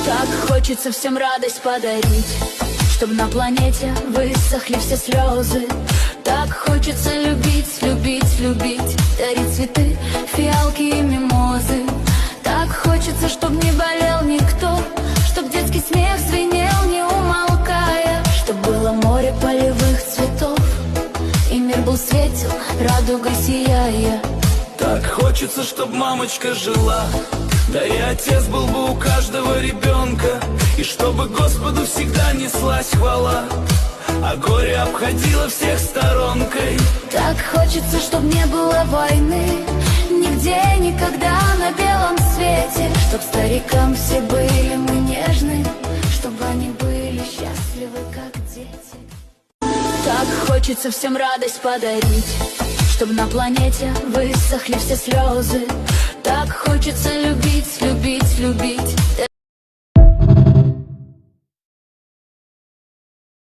Так хочется всем радость подарить, чтоб на планете высохли все слезы. Так хочется любить, любить, любить, дарить цветы, фиалки и мимозы. Так хочется, чтоб не болел никто, чтоб детский смех звенел, не умолкая, чтоб было море полевых цветов, и мир был светел, радугой сияя. Так хочется, чтоб мамочка жила, да и отец был бы у каждого ребенка, и чтобы Господу всегда неслась хвала, а горе обходило всех сторонкой. Так хочется, чтоб не было войны нигде, никогда на белом свете, чтоб старикам все были мы нежны, чтобы они были счастливы, как дети. Так хочется всем радость подарить, чтоб на планете высохли все слезы. Так хочется любить, любить, любить.